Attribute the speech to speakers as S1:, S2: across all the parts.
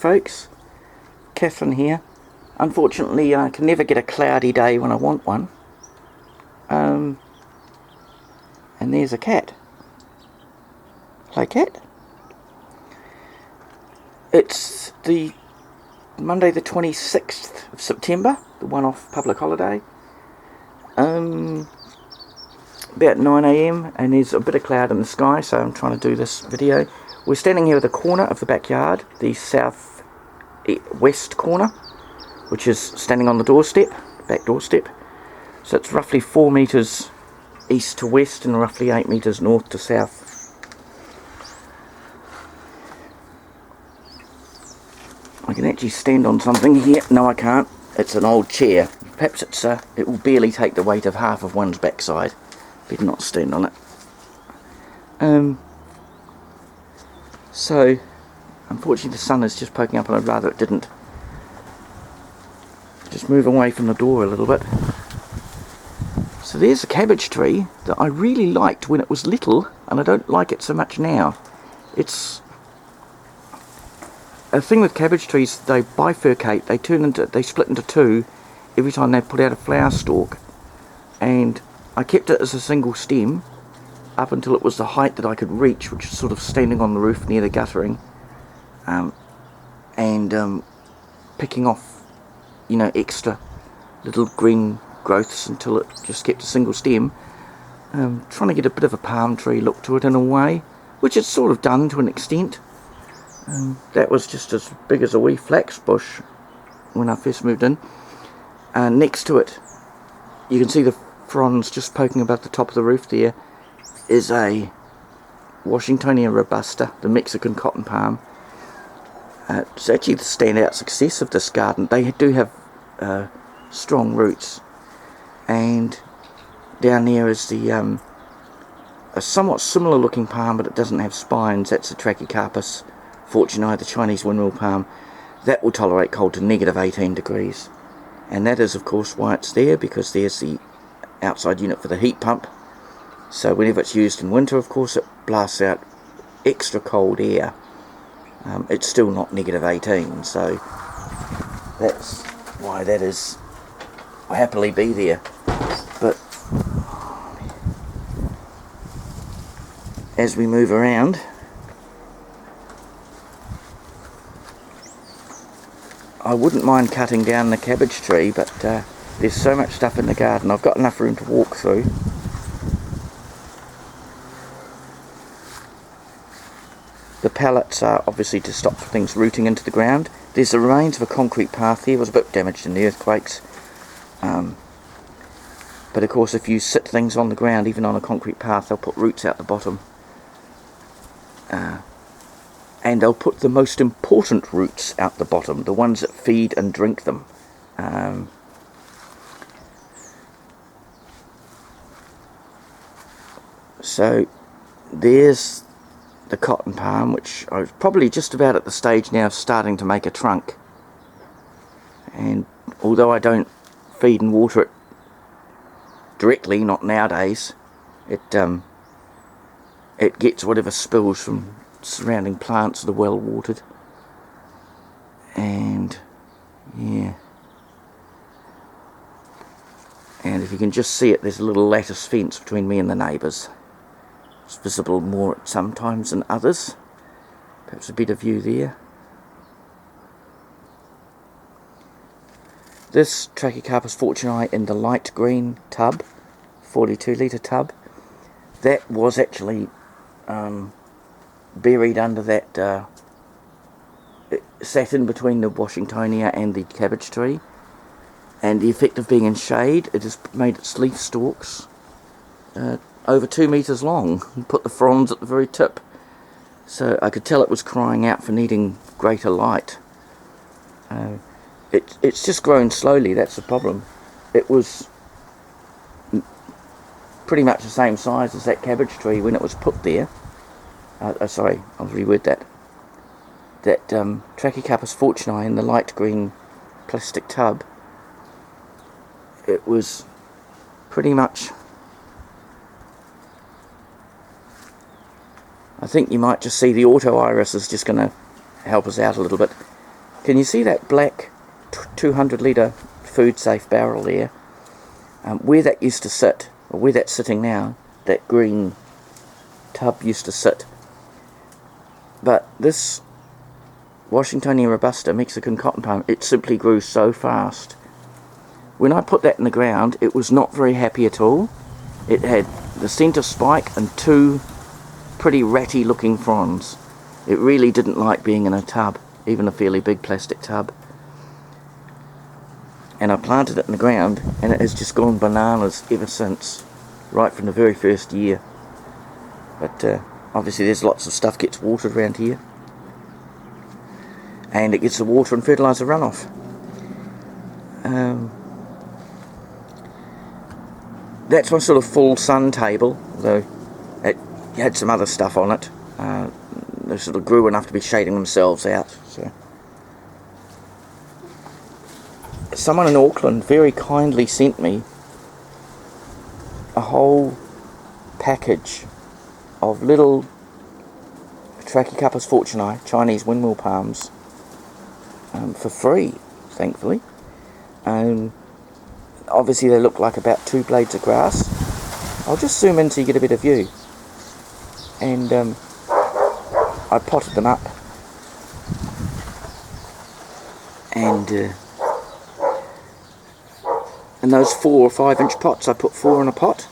S1: Folks, Catherine here. Unfortunately, I can never get a cloudy day when I want one. And there's a cat. Hello, cat. It's the Monday the 26th of September, the one-off public holiday. About 9 AM, and there's a bit of cloud in the sky, so I'm trying to do this video. We're standing here at the corner of the backyard, the south-west corner, which is standing on the doorstep, back doorstep. So it's roughly 4 metres east to west and roughly 8 metres north to south. I can actually stand on something here. No, I can't. It's an old chair. Perhaps it will barely take the weight of half of one's backside. Better not stand on it. So, unfortunately the sun is just poking up and I'd rather it didn't. Just move away from the door a little bit. So there's a cabbage tree that I really liked when it was little, and I don't like it so much now. It's a thing with cabbage trees, they bifurcate, they split into two every time they put out a flower stalk. And I kept it as a single stem up until it was the height that I could reach, which was sort of standing on the roof near the guttering, and picking off, extra little green growths until it just kept a single stem. Trying to get a bit of a palm tree look to it in a way, which it's sort of done to an extent. That was just as big as a wee flaxbush when I first moved in. Next to it, you can see the fronds just poking above the top of the roof there, is a Washingtonia robusta, the Mexican cotton palm. It's actually the standout success of this garden. They do have strong roots. And down there is the a somewhat similar looking palm, but it doesn't have spines. That's the Trachycarpus fortunei, the Chinese windmill palm. That will tolerate cold to negative 18 degrees. And that is of course why it's there, because there's the outside unit for the heat pump. So whenever it's used in winter, of course, it blasts out extra cold air. It's still not negative 18, so that's why that is. I'll happily be there. But as we move around, I wouldn't mind cutting down the cabbage tree, but there's so much stuff in the garden. I've got enough room to walk through. The pallets are obviously to stop things rooting into the ground. There's the remains of a concrete path here. It was a bit damaged in the earthquakes. But of course, if you sit things on the ground, even on a concrete path, they'll put roots out the bottom. And they'll put the most important roots out the bottom, the ones that feed and drink them. So there's the cotton palm, which I was probably just about at the stage now of starting to make a trunk. And although I don't feed and water it directly, not nowadays, it gets whatever spills from surrounding plants that are well watered. And yeah, and if you can just see it, there's a little lattice fence between me and the neighbours. It's visible more sometimes than others. Perhaps a better view there. This Trachycarpus fortunei in the light green tub, 42 litre tub, that was actually buried under that, it sat in between the Washingtonia and the cabbage tree, and the effect of being in shade, it has made its leaf stalks over 2 metres long, and put the fronds at the very tip. So I could tell it was crying out for needing greater light. It's just grown slowly, that's the problem. It was pretty much the same size as that cabbage tree when it was put there. Sorry, I'll reword that. That Trachycarpus fortunei in the light green plastic tub, it was pretty much, I think you might just see the auto iris is just going to help us out a little bit. Can you see that black 200 litre food safe barrel there? Where that used to sit, or where that's sitting now, that green tub used to sit. But this Washingtonian robusta Mexican cotton palm, it simply grew so fast. When I put that in the ground, it was not very happy at all. It had the centre spike and 2 pretty ratty looking fronds. It really didn't like being in a tub, even a fairly big plastic tub. And I planted it in the ground, and it has just gone bananas ever since, right from the very first year. But obviously there's lots of stuff gets watered around here, and it gets the water and fertiliser runoff. That's my sort of full sun table, though it had some other stuff on it. They sort of grew enough to be shading themselves out. So someone in Auckland very kindly sent me a whole package of little Trachycarpus fortunei, Chinese windmill palms, for free, thankfully. Obviously they look like about 2 blades of grass. I'll just zoom in so you get a better view. And I potted them up, and in those 4 or 5 inch pots, I put 4 in a pot.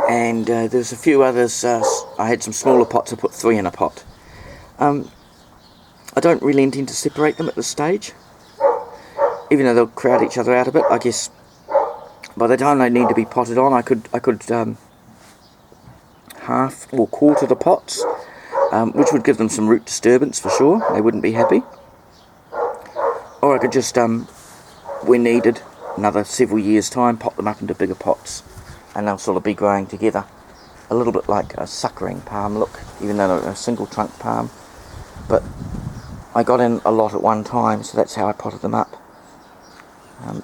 S1: And there's a few others. I had some smaller pots, I put 3 in a pot. I don't really intend to separate them at this stage, even though they'll crowd each other out a bit. I guess by the time they need to be potted on, I could half or quarter the pots, which would give them some root disturbance for sure. They wouldn't be happy. Or I could just, when needed, another several years' time, pop them up into bigger pots, and they'll sort of be growing together, a little bit like a suckering palm look, even though they're a single trunk palm. But I got in a lot at one time, so that's how I potted them up.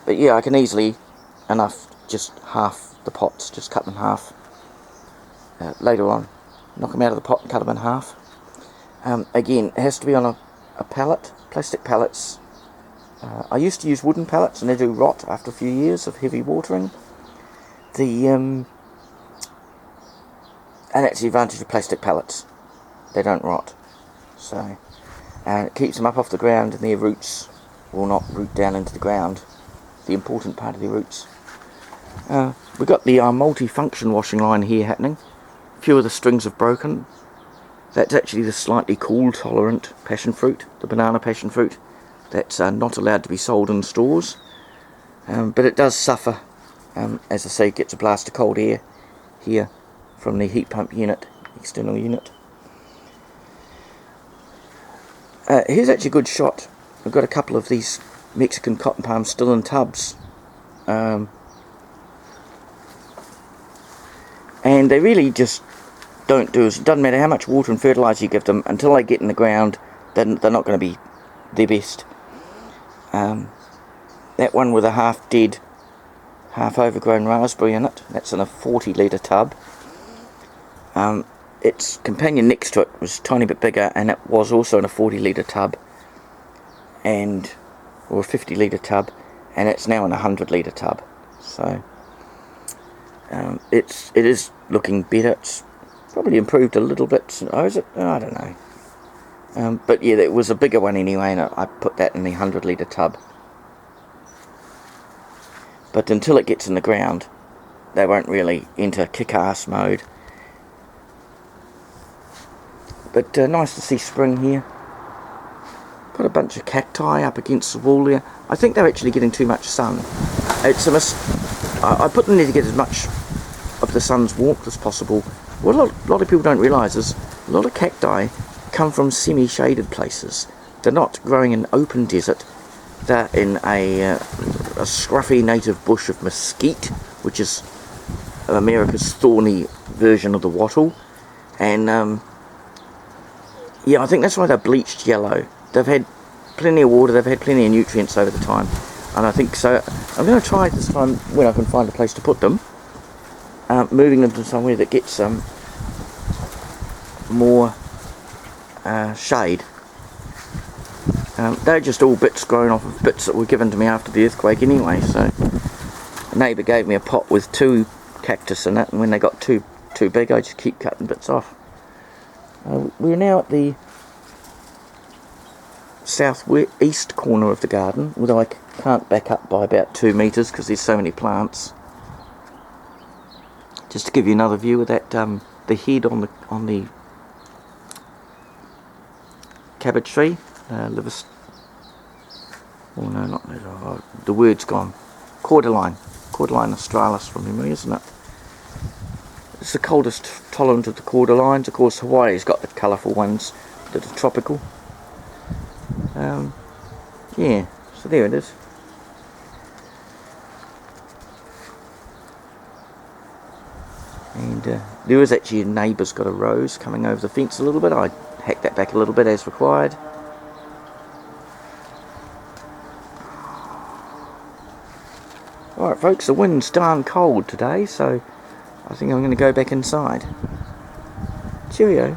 S1: But yeah, I can easily enough just half the pots, just cut them half. Later on, knock them out of the pot and cut them in half. Again, it has to be on a pallet, plastic pallets. I used to use wooden pallets, and they do rot after a few years of heavy watering. And that's the advantage of plastic pallets. They don't rot. So, and it keeps them up off the ground, and their roots will not root down into the ground. The important part of the roots. We've got the multi-function washing line here happening. A few of the strings have broken. That's actually the slightly cool tolerant passion fruit, the banana passion fruit. That's not allowed to be sold in stores, but it does suffer, as I say, it gets a blast of cold air here from the heat pump unit, external unit. Here's actually a good shot. I've got a couple of these Mexican cotton palms still in tubs, and they really just don't do it. It doesn't matter how much water and fertiliser you give them, until they get in the ground, then they're not going to be their best. That one with a half dead, half overgrown raspberry in it, that's in a 40 litre tub. Its companion next to it was a tiny bit bigger, and it was also in a 40 litre tub, or a 50 litre tub, and it's now in a 100 litre tub. So it is looking better. It's probably improved a little bit. Oh, is it? Oh, I don't know. But yeah, it was a bigger one anyway, and I put that in the 100 litre tub. But until it gets in the ground, they won't really enter kick-ass mode. But nice to see spring here. Got a bunch of cacti up against the wall there. I think they're actually getting too much sun. It's I put them there to get as much of the sun's warmth as possible. What a lot of people don't realise is a lot of cacti come from semi-shaded places. They're not growing in open desert. They're in a scruffy native bush of mesquite, which is America's thorny version of the wattle. And yeah, I think that's why they're bleached yellow. They've had plenty of water, they've had plenty of nutrients over the time, and I think so. I'm going to try this time when I can find a place to put them, moving them to somewhere that gets more shade. They're just all bits grown off of bits that were given to me after the earthquake anyway. So a neighbour gave me a pot with 2 cactus in it, and when they got too big, I just keep cutting bits off. We're now at the south-east corner of the garden, although I can't back up by about 2 metres because there's so many plants. Just to give you another view of that, the head on the cabbage tree, oh no, not the word's gone. Cordyline australis from memory, isn't it? It's the coldest tolerant of the cordylines. Of course, Hawaii's got the colourful ones that are tropical. Yeah, so there it is. And there is actually a neighbour's got a rose coming over the fence a little bit. I hacked that back a little bit as required. Alright folks, the wind's darn cold today, so I think I'm going to go back inside. Cheerio.